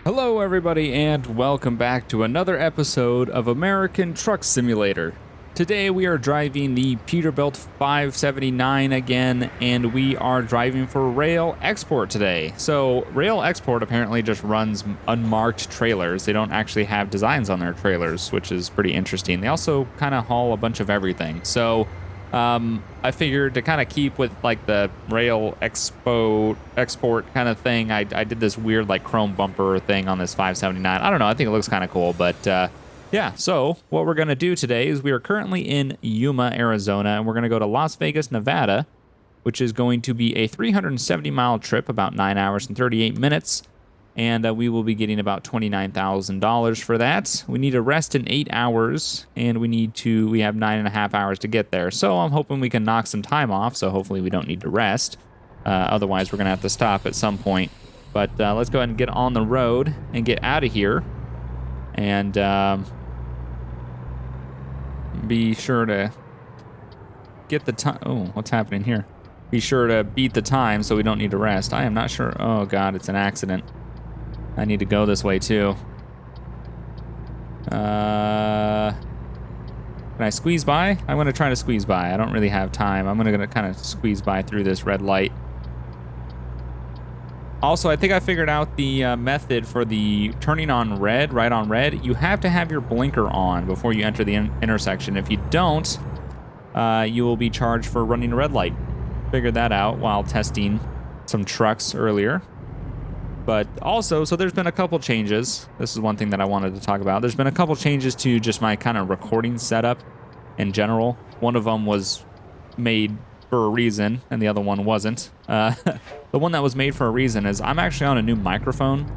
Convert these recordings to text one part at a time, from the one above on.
Hello everybody and welcome back to another episode of American Truck Simulator. Today we are driving the Peterbilt 579 again, and we are driving for Rail Export today. So Rail Export apparently just runs unmarked trailers. They don't actually have designs on their trailers, which is pretty interesting. They also kind of haul a bunch of everything. So I figured to kind of keep with like the Rail export kind of thing, I did this weird like chrome bumper thing on this 579. I don't know, I think it looks kind of cool, but yeah, so what we're going to do today is we are currently in Yuma, Arizona, and we're going to go to Las Vegas, Nevada, which is going to be a 370-mile trip, about 9 hours and 38 minutes. And we will be getting about $29,000 for that. We need to rest in 8 hours, and we have 9.5 hours to get there. So I'm hoping we can knock some time off, so hopefully we don't need to rest. Otherwise, we're going to have to stop at some point. But let's go ahead and get on the road and get out of here. And be sure to get the time. Oh, what's happening here? Be sure to beat the time so we don't need to rest. I am not sure. Oh, God, it's an accident. I need to go this way too. Can I squeeze by? I'm gonna try to squeeze by. I don't really have time. I'm gonna kind of squeeze by through this red light. Also, I think I figured out the method for the turning on red, right on red. You have to have your blinker on before you enter the intersection. If you don't, you will be charged for running a red light. Figured that out while testing some trucks earlier. But also, so there's been a couple changes. This is one thing that I wanted to talk about. There's been a couple changes to just my kind of recording setup in general. One of them was made for a reason, and the other one wasn't. The one that was made for a reason is I'm actually on a new microphone.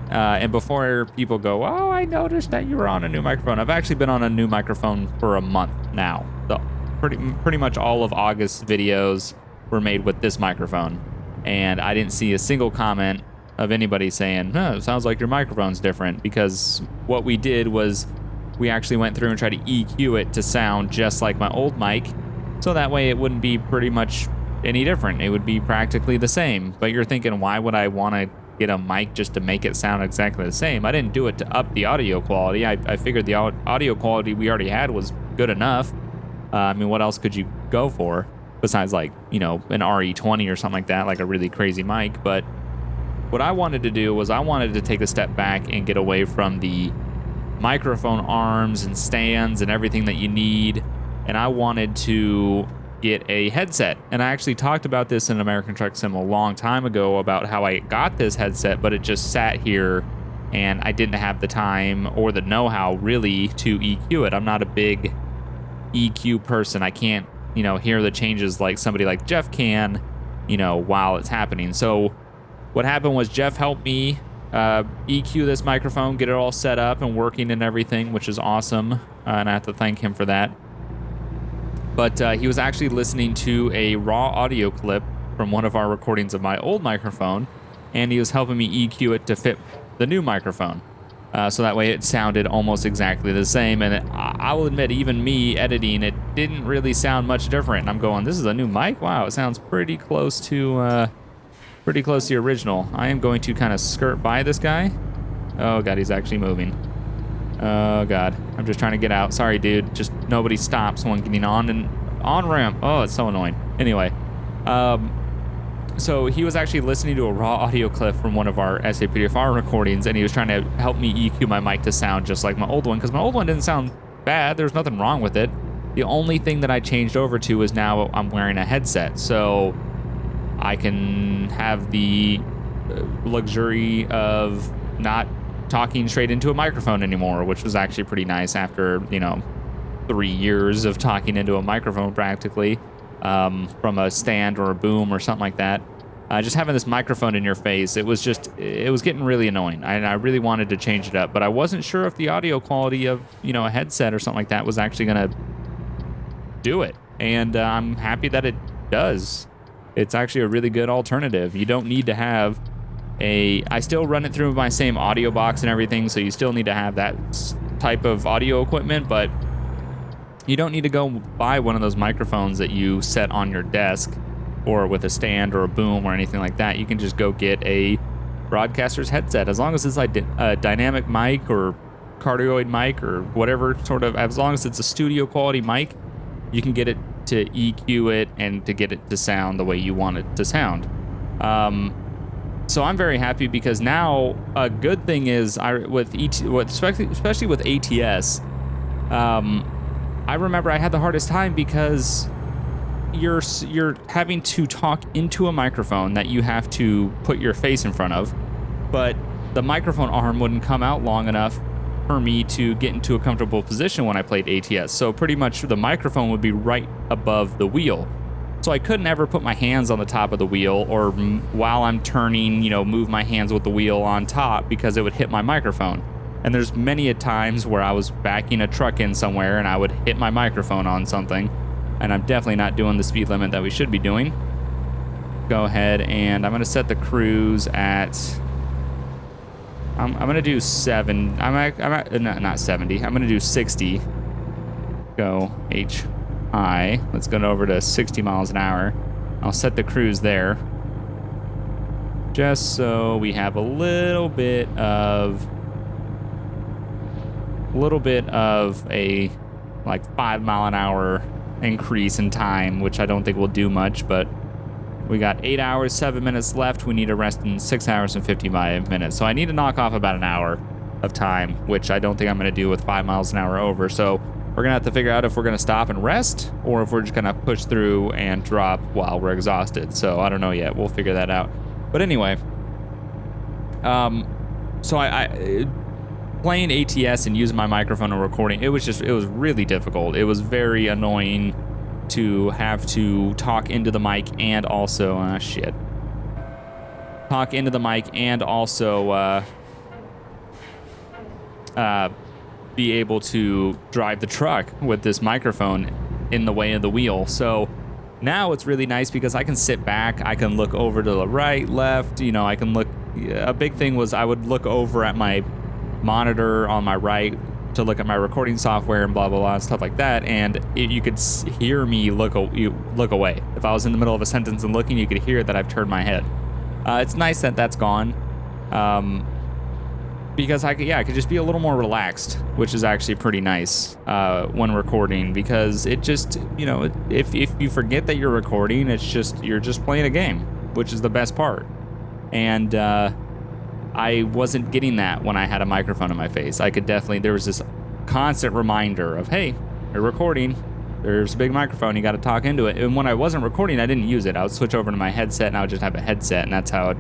And before people go, oh, I noticed that you were on a new microphone. I've actually been on a new microphone for a month now. So pretty much all of August's videos were made with this microphone. And I didn't see a single comment of anybody saying, it sounds like your microphone's different, because what we did was we actually went through and tried to EQ it to sound just like my old mic, so that way it wouldn't be pretty much any different. It would be practically the same. But you're thinking, why would I want to get a mic just to make it sound exactly the same? I didn't do it to up the audio quality. I figured the audio quality we already had was good enough. I mean, what else could you go for besides like, an RE20 or something like that, like a really crazy mic? But what I wanted to do was I wanted to take a step back and get away from the microphone arms and stands and everything that you need, and I wanted to get a headset. And I actually talked about this in American Truck Sim a long time ago about how I got this headset, but it just sat here and I didn't have the time or the know-how really to EQ it. I'm not a big EQ person. I can't, hear the changes like somebody like Jeff can, while it's happening. So what happened was Jeff helped me EQ this microphone, get it all set up and working and everything, which is awesome, and I have to thank him for that. But he was actually listening to a raw audio clip from one of our recordings of my old microphone, and he was helping me EQ it to fit the new microphone. So that way it sounded almost exactly the same, and I will admit, even me editing, it didn't really sound much different. And I'm going, this is a new mic? Wow, it sounds pretty close to the original. I am going to kind of skirt by this guy. Oh God, he's actually moving. Oh God, I'm just trying to get out. Sorry, dude. Just nobody stops when getting on and on ramp. Oh, it's so annoying. Anyway, so he was actually listening to a raw audio clip from one of our SAPDFR recordings, and he was trying to help me EQ my mic to sound just like my old one, because my old one didn't sound bad. There's nothing wrong with it. The only thing that I changed over to is now I'm wearing a headset, so I can have the luxury of not talking straight into a microphone anymore, which was actually pretty nice after, 3 years of talking into a microphone practically, from a stand or a boom or something like that. Just having this microphone in your face, it was getting really annoying. I really wanted to change it up, but I wasn't sure if the audio quality of, a headset or something like that was actually going to do it. And I'm happy that it does. It's actually a really good alternative. You don't need to have I still run it through my same audio box and everything, so you still need to have that type of audio equipment, but you don't need to go buy one of those microphones that you set on your desk or with a stand or a boom or anything like that. You can just go get a broadcaster's headset. As long as it's like a dynamic mic or cardioid mic or whatever sort of, as long as it's a studio quality mic, you can get it to EQ it and to get it to sound the way you want it to sound. So I'm very happy because now a good thing is especially with ATS, I remember I had the hardest time because you're having to talk into a microphone that you have to put your face in front of, but the microphone arm wouldn't come out long enough for me to get into a comfortable position when I played ATS. So pretty much the microphone would be right above the wheel. So I couldn't ever put my hands on the top of the wheel or while I'm turning, move my hands with the wheel on top because it would hit my microphone. And there's many a times where I was backing a truck in somewhere and I would hit my microphone on something. And I'm definitely not doing the speed limit that we should be doing. Go ahead and I'm gonna set the cruise at, I'm gonna do not 70, I'm gonna do 60. Go HI, let's go over to 60 miles an hour. I'll set the cruise there. Just so we have a little bit of a like 5 mile an hour increase in time, which I don't think will do much, but we got 8 hours, 7 minutes left. We need to rest in 6 hours and 55 minutes. So I need to knock off about an hour of time, which I don't think I'm going to do with 5 miles an hour over. So we're going to have to figure out if we're going to stop and rest or if we're just going to push through and drop while we're exhausted. So I don't know yet. We'll figure that out. But anyway, so I playing ATS and using my microphone and recording, it was really difficult. It was very annoying to have to talk into the mic and also talk into the mic and also be able to drive the truck with this microphone in the way of the wheel. So now it's really nice because I can sit back, I can look over to the right, left, I can look. A big thing was I would look over at my monitor on my right to look at my recording software and blah blah blah and stuff like that, and you could hear me look away. If I was in the middle of a sentence and looking, you could hear that I've turned my head. It's nice that that's gone, because I could just be a little more relaxed, which is actually pretty nice when recording, because it just, if you forget that you're recording, you're just playing a game, which is the best part. And I wasn't getting that when I had a microphone in my face. There was this constant reminder of, hey, you're recording, there's a big microphone, you got to talk into it. And when I wasn't recording, I didn't use it. I would switch over to my headset and I would just have a headset, and that's how I'd,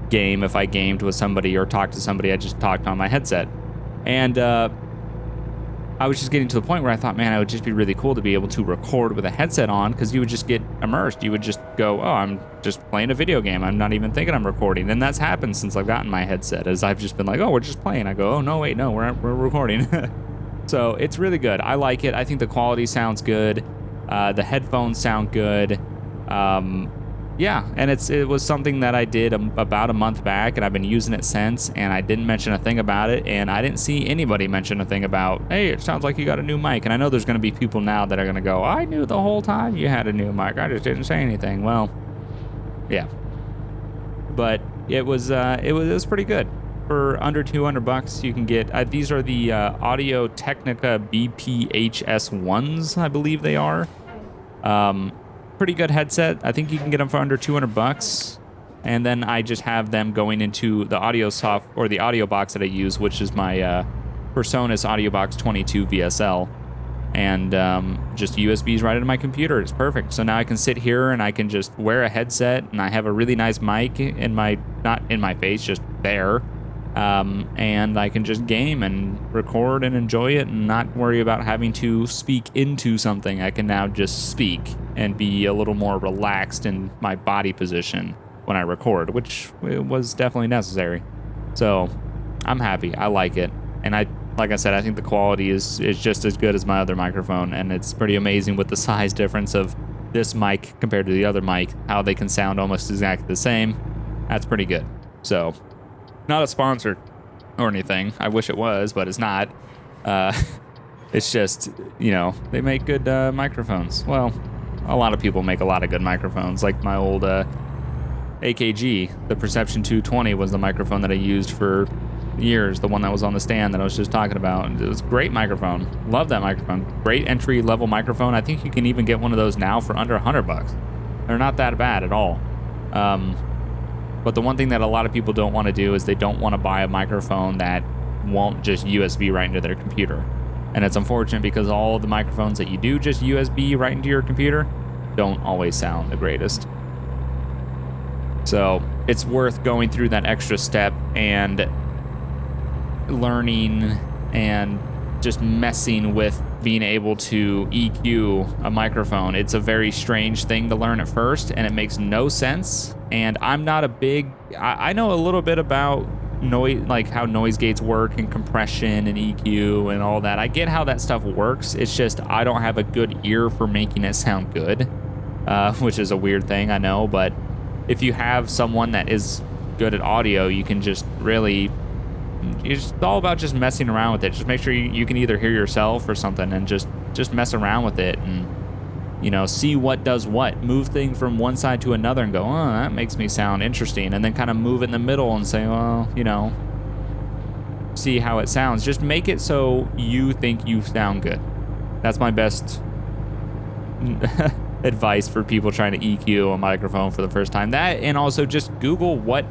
game. If I gamed with somebody or talked to somebody, I just talked on my headset. And I was just getting to the point where I thought, man, it would just be really cool to be able to record with a headset on, because you would just get immersed. You would just go, oh, I'm just playing a video game. I'm not even thinking I'm recording. And that's happened since I've gotten my headset, as I've just been like, oh, we're just playing. I go, oh, no, wait, no, we're recording. So it's really good. I like it. I think the quality sounds good. The headphones sound good. Yeah, and it was something that I did about a month back, and I've been using it since, and I didn't mention a thing about it, and I didn't see anybody mention a thing about, hey, it sounds like you got a new mic. And I know there's going to be people now that are going to go, I knew the whole time you had a new mic, I just didn't say anything. Well, yeah, but it was pretty good. For under $200, you can get these are the Audio Technica BPHS1s, I believe they are. Pretty good headset. I think you can get them for under $200, and then I just have them going into the audio the audio box that I use, which is my Personas Audio Box 22 VSL, and just USBs right into my computer. It's perfect. So now I can sit here and I can just wear a headset, and I have a really nice mic not in my face, just there, and I can just game and record and enjoy it and not worry about having to speak into something. I can now just speak and be a little more relaxed in my body position when I record, which was definitely necessary. So I'm happy. I like it. And like I said, I think the quality is just as good as my other microphone, and it's pretty amazing with the size difference of this mic compared to the other mic, how they can sound almost exactly the same. That's pretty good. So, not a sponsor or anything. I wish it was, but it's not. It's just, they make good microphones. Well, a lot of people make a lot of good microphones, like my old AKG. The Perception 220 was the microphone that I used for years, the one that was on the stand that I was just talking about. It was a great microphone. Love that microphone. Great entry level microphone. I think you can even get one of those now for under $100. They're not that bad at all. But the one thing that a lot of people don't want to do is they don't want to buy a microphone that won't just USB right into their computer. And it's unfortunate because all the microphones that you do just USB right into your computer don't always sound the greatest. So it's worth going through that extra step and learning and just messing with being able to EQ a microphone. It's a very strange thing to learn at first, and it makes no sense. And I'm not a big, I know a little bit about noise, like how noise gates work and compression and EQ and all that. I get how that stuff works. It's just I don't have a good ear for making it sound good, which is a weird thing, I know. But if you have someone that is good at audio, you can just really, it's all about just messing around with it. Just make sure you can either hear yourself or something, and just mess around with it, and you know, see what does what. Move things from one side to another and go, oh, that makes me sound interesting, and then kind of move it in the middle and say, well, you know, see how it sounds. Just make it so you think you sound good. That's my best advice for people trying to EQ a microphone for the first time. That, and also just Google what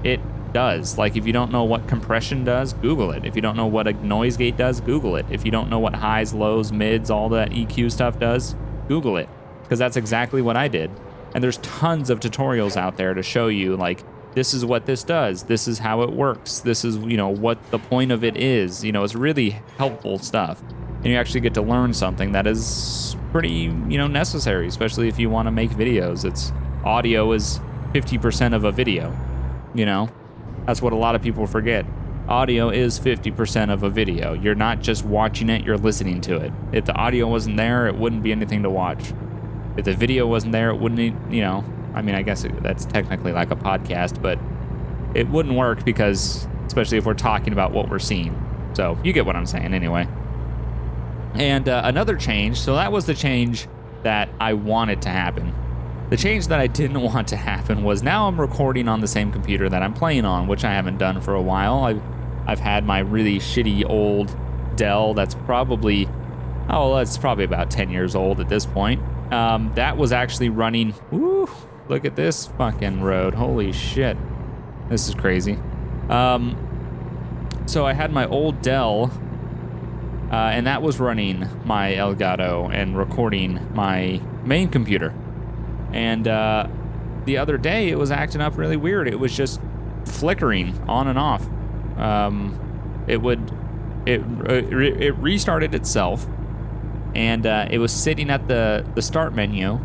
it does. Like, if you don't know what compression does, Google it. If you don't know what a noise gate does, Google it. If you don't know what highs, lows, mids, all that EQ stuff does, Google it, because that's exactly what I did. And there's tons of tutorials out there to show you, like, this is what this does, this is how it works, this is, you know, what the point of it is. You know, it's really helpful stuff, and you actually get to learn something that is pretty, you know, necessary, especially if you want to make videos. It's audio is 50% of a video, you know. That's what a lot of people forget. Audio is 50% of a video. You're not just watching it, you're listening to it. If the audio wasn't there, it wouldn't be anything to watch. If the video wasn't there, it wouldn't, you know, I mean, I guess that's technically like a podcast, but it wouldn't work, because, especially if we're talking about what we're seeing. So you get what I'm saying anyway. And another change, so that was the change that I wanted to happen. The change that I didn't want to happen was now I'm recording on the same computer that I'm playing on, which I haven't done for a while. I've had my really shitty old Dell that's probably, it's probably about 10 years old at this point. That was actually running, woo, look at this fucking road. Holy shit. This is crazy. So I had my old Dell, and that was running my Elgato and recording my main computer. And the other day it was acting up really weird. It was just flickering on and off. It restarted itself, and it was sitting at the start menu.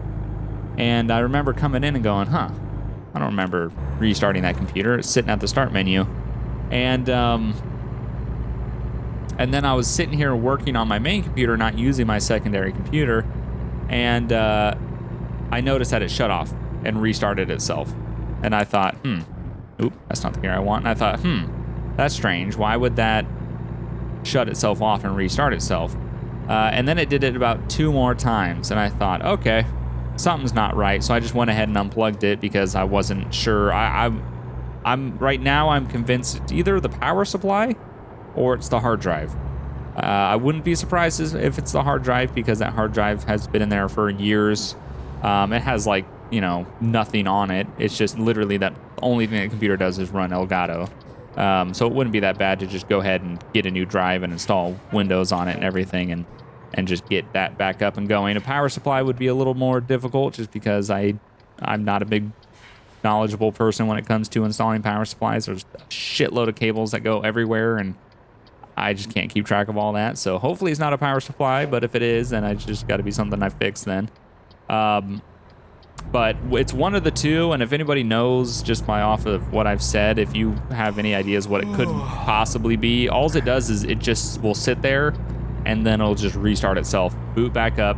And I remember coming in and going, I don't remember restarting that computer. It's sitting at the start menu. And then I was sitting here working on my main computer, not using my secondary computer, and I noticed that it shut off and restarted itself. And I thought, oop, that's not the gear I want. And I thought, that's strange. Why would that shut itself off and restart itself? And then it did it about 2 more times. And I thought, okay, something's not right. So I just went ahead and unplugged it, because I wasn't sure. I'm right now, I'm convinced it's either the power supply or it's the hard drive. I wouldn't be surprised if it's the hard drive, because that hard drive has been in there for years. It has, like, you know, nothing on it. It's just literally that only thing the computer does is run Elgato. So it wouldn't be that bad to just go ahead and get a new drive and install Windows on it and everything, and just get that back up and going. A power supply would be a little more difficult, just because I'm not a big knowledgeable person when it comes to installing power supplies. There's a shitload of cables that go everywhere, and I just can't keep track of all that. So hopefully it's not a power supply, but if it is, then it's just got to be something I fix then. But it's one of the two, and if anybody knows, just by off of what I've said, if you have any ideas what it could possibly be, all it does is it just will sit there, and then it'll just restart itself, boot back up,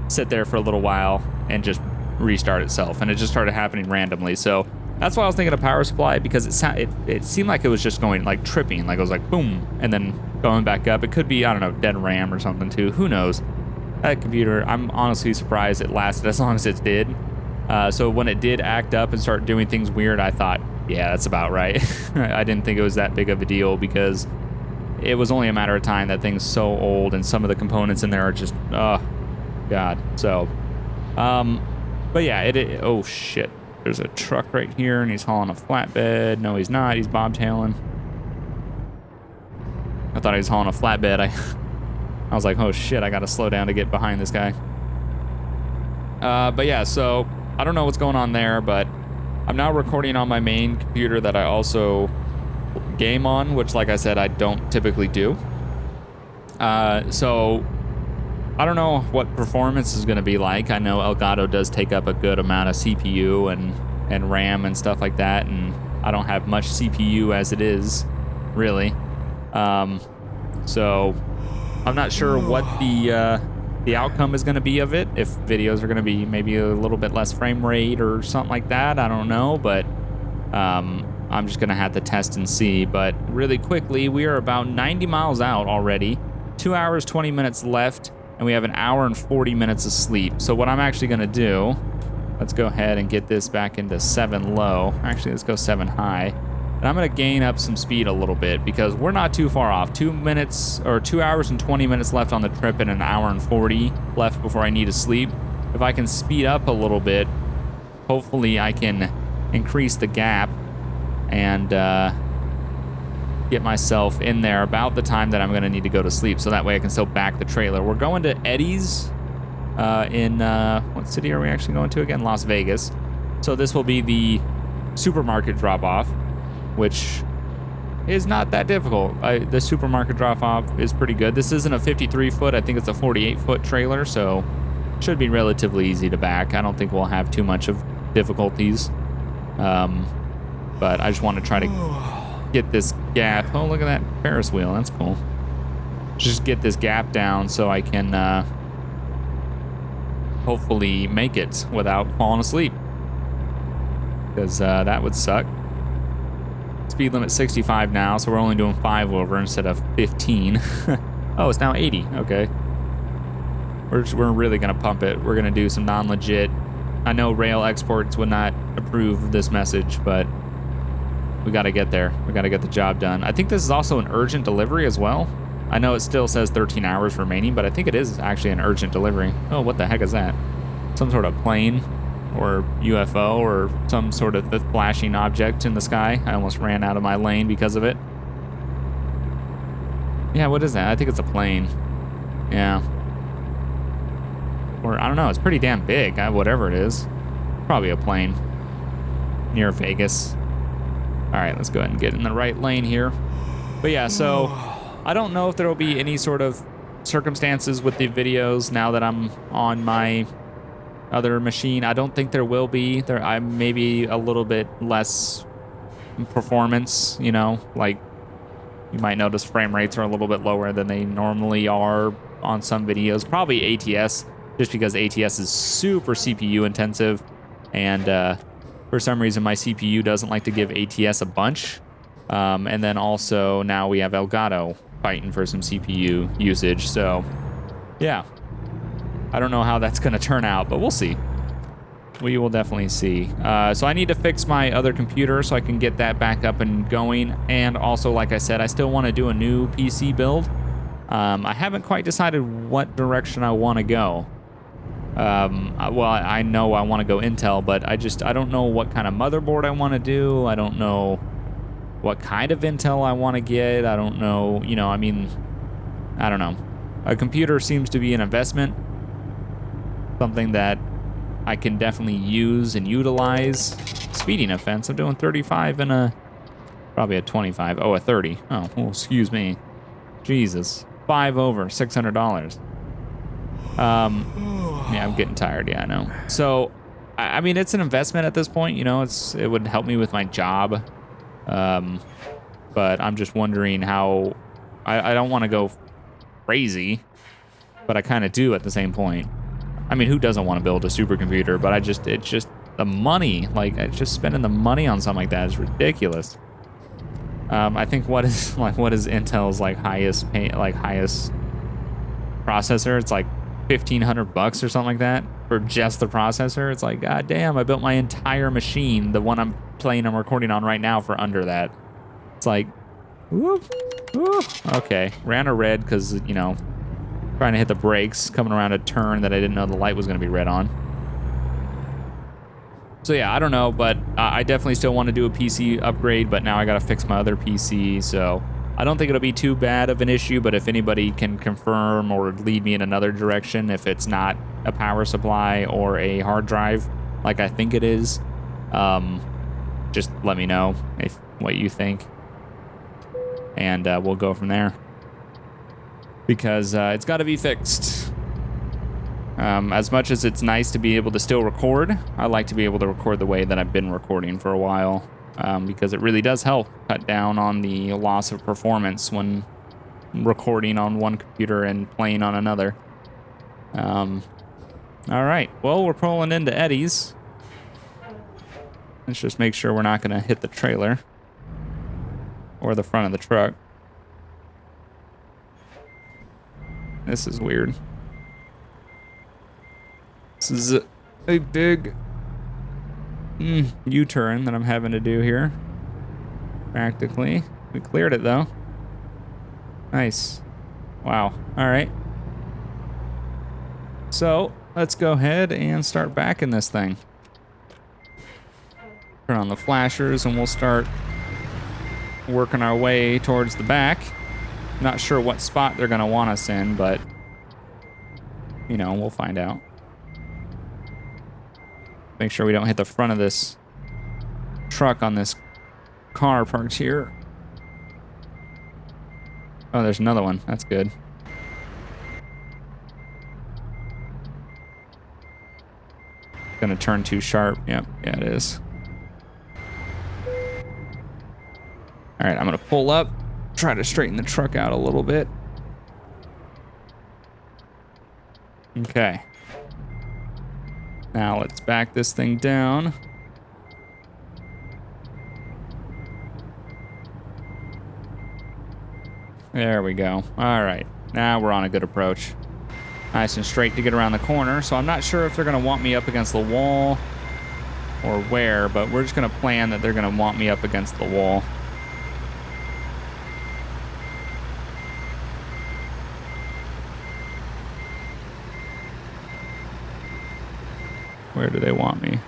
sit there for a little while, and just restart itself. And it just started happening randomly. So that's why I was thinking of power supply, because it seemed like it was just going, like, tripping, like it was like boom, and then going back up. It could be, I don't know, dead RAM or something too. Who knows? That computer, I'm honestly surprised it lasted as long as it did. So when it did act up and start doing things weird, I thought, yeah, that's about right. I didn't think it was that big of a deal because it was only a matter of time. That thing's so old and some of the components in there are just, oh, God. So, but yeah, oh, shit. There's a truck right here and he's hauling a flatbed. No, he's not. He's bobtailing. I thought he was hauling a flatbed. I was like, oh, shit, I got to slow down to get behind this guy. But yeah, so I don't know what's going on there, but I'm now recording on my main computer that I also game on, which, like I said, I don't typically do. So I don't know what performance is going to be like. I know Elgato does take up a good amount of CPU and RAM and stuff like that, and I don't have much CPU as it is, really. So I'm not sure what the outcome is going to be of it, if videos are going to be maybe a little bit less frame rate or something like that. I don't know, but I'm just going to have to test and see. But really quickly, we are about 90 miles out already, 2 hours, 20 minutes left, and we have an hour and 40 minutes of sleep. So what I'm actually going to do, let's go ahead and get this back into 7 low. Actually, let's go 7 high. And I'm going to gain up some speed a little bit because we're not too far off. 2 hours and 20 minutes left on the trip and an hour and 40 left before I need to sleep. If I can speed up a little bit, hopefully I can increase the gap and get myself in there about the time that I'm going to need to go to sleep, so that way I can still back the trailer. We're going to Eddie's in, what city are we actually going to again? Las Vegas. So this will be the supermarket drop-off, which is not that difficult. The supermarket drop-off is pretty good. This isn't a 53-foot. I think it's a 48-foot trailer, so it should be relatively easy to back. I don't think we'll have too much of difficulties. But I just want to try to get this gap. Oh, look at that Ferris wheel. That's cool. Just get this gap down so I can hopefully make it without falling asleep. Because that would suck. Speed limit 65 now, so we're only doing 5 over instead of 15. Oh, it's now 80. Okay. We're really going to pump it. We're going to do some non-legit. I know rail exports would not approve of this message, but we got to get there. We got to get the job done. I think this is also an urgent delivery as well. I know it still says 13 hours remaining, but I think it is actually an urgent delivery. Oh, what the heck is that? Some sort of plane or UFO or some sort of flashing object in the sky. I almost ran out of my lane because of it. Yeah, what is that? I think it's a plane. Yeah. Or I don't know, it's pretty damn big, whatever it is. Probably a plane near Vegas. All right, let's go ahead and get in the right lane here. But yeah, so I don't know if there will be any sort of circumstances with the videos now that I'm on my other machine. I don't think there will be. I maybe a little bit less performance, you know, like you might notice frame rates are a little bit lower than they normally are on some videos. Probably ATS, just because ATS is super CPU intensive, and for some reason my CPU doesn't like to give ATS a bunch. And then also now we have Elgato fighting for some CPU usage. So yeah, I don't know how that's going to turn out, but we'll see. We will definitely see. So I need to fix my other computer so I can get that back up and going. And also, like I said, I still want to do a new PC build. I haven't quite decided what direction I want to go. Well, I know I want to go Intel, but I don't know what kind of motherboard I want to do. I don't know what kind of Intel I want to get. I don't know, you know, I mean, I don't know. A computer seems to be an investment. Something that I can definitely use and utilize. Speeding offense. I'm doing 35 and probably a 25. Oh, a 30. Oh, well, excuse me. Jesus. 5 over, $600. Yeah, I'm getting tired. Yeah, I know. So, I mean, it's an investment at this point. You know, it would help me with my job. But I'm just wondering how. I don't want to go crazy, but I kind of do at the same point. I mean, who doesn't want to build a supercomputer? But it's just the money. Like, it's just spending the money on something like that is ridiculous. I think what is Intel's highest processor? It's like $1,500 or something like that. for just the processor. It's like, god damn, I built my entire machine, the one I'm recording on right now, for under that. It's like, whoop, whoop. Okay, ran a red because, you know, trying to hit the brakes, coming around a turn that I didn't know the light was going to be red on. So yeah, I don't know, but I definitely still want to do a PC upgrade, but now I got to fix my other PC, so I don't think it'll be too bad of an issue, but if anybody can confirm or lead me in another direction, if it's not a power supply or a hard drive, like I think it is, just let me know what you think, and we'll go from there, because it's got to be fixed. As much as it's nice to be able to still record, I like to be able to record the way that I've been recording for a while, because it really does help cut down on the loss of performance when recording on one computer and playing on another. All right, well, we're pulling into Eddie's. Let's just make sure we're not going to hit the trailer or the front of the truck. This is weird. This is a big U-turn that I'm having to do here. Practically. We cleared it, though. Nice. Wow. All right. So, let's go ahead and start backing this thing. Turn on the flashers, and we'll start working our way towards the back. Not sure what spot they're going to want us in, but, you know, we'll find out. Make sure we don't hit the front of this truck on this car parked here. Oh, there's another one. That's good. Gonna turn too sharp. Yep, yeah, it is. All right, I'm gonna pull up, try to straighten the truck out a little bit. Okay. Now let's back this thing down. There we go. All right, now we're on a good approach. Nice and straight to get around the corner. So I'm not sure if they're gonna want me up against the wall or where, but we're just gonna plan that they're gonna want me up against the wall. Where do they want me?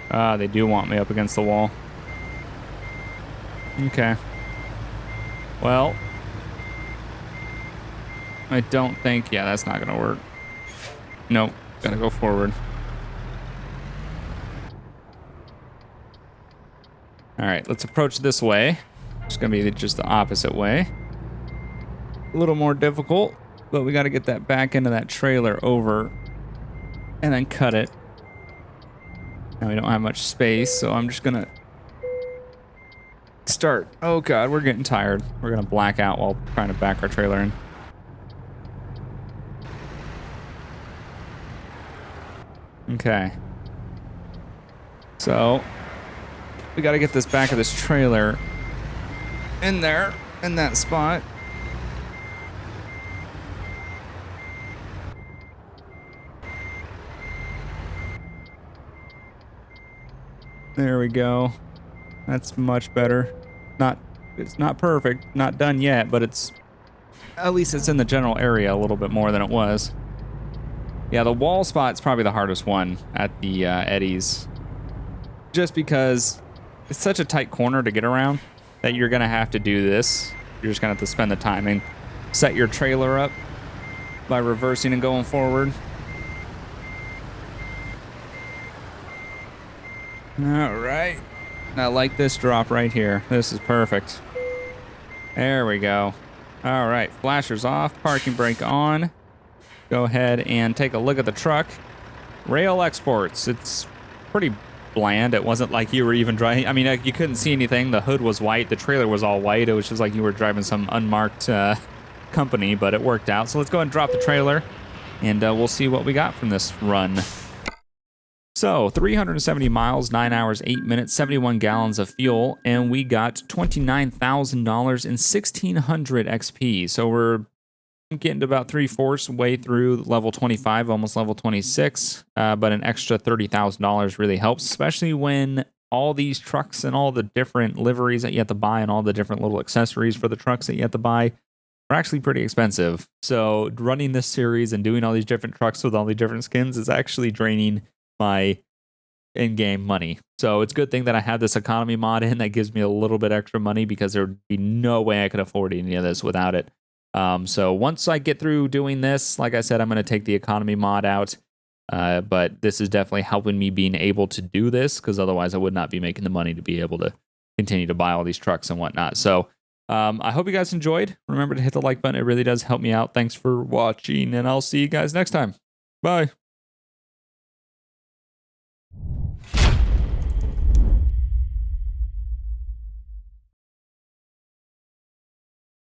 They do want me up against the wall. Okay. Well, I don't think, yeah, that's not gonna work. Nope, gotta go forward. All right, let's approach this way. It's gonna be just the opposite way. A little more difficult, but we gotta get that back into that trailer over and then cut it. Now we don't have much space, so I'm just gonna start. Oh God, we're getting tired. We're gonna black out while trying to back our trailer in. Okay. So we gotta get this back of this trailer in there, in that spot. There we go. That's much better. It's not perfect, not done yet, but it's, at least it's in the general area a little bit more than it was. Yeah, the wall spot's probably the hardest one at the Eddie's. Just because it's such a tight corner to get around that you're gonna have to do this. You're just gonna have to spend the time and set your trailer up by reversing and going forward. All right. I like this drop right here. This is perfect. There we go. All right, flashers off, parking brake on. Go ahead and take a look at the truck. Rail exports. It's pretty bland. It wasn't like you were even driving. I mean, you couldn't see anything. The hood was white. The trailer was all white. It was just like you were driving some unmarked company, but it worked out. So let's go ahead and drop the trailer, and we'll see what we got from this run. So 370 miles, 9 hours, 8 minutes, 71 gallons of fuel, and we got $29,000 and 1,600 XP. So we're I'm getting to about 3/4 way through level 25, almost level 26. But an extra $30,000 really helps, especially when all these trucks and all the different liveries that you have to buy and all the different little accessories for the trucks that you have to buy are actually pretty expensive. So running this series and doing all these different trucks with all these different skins is actually draining my in-game money. So it's a good thing that I have this economy mod in that gives me a little bit extra money, because there would be no way I could afford any of this without it. So once I get through doing this, like I said, I'm going to take the economy mod out. But this is definitely helping me being able to do this, because otherwise I would not be making the money to be able to continue to buy all these trucks and whatnot. So I hope you guys enjoyed. Remember to hit the like button. It really does help me out. Thanks for watching, and I'll see you guys next time. Bye.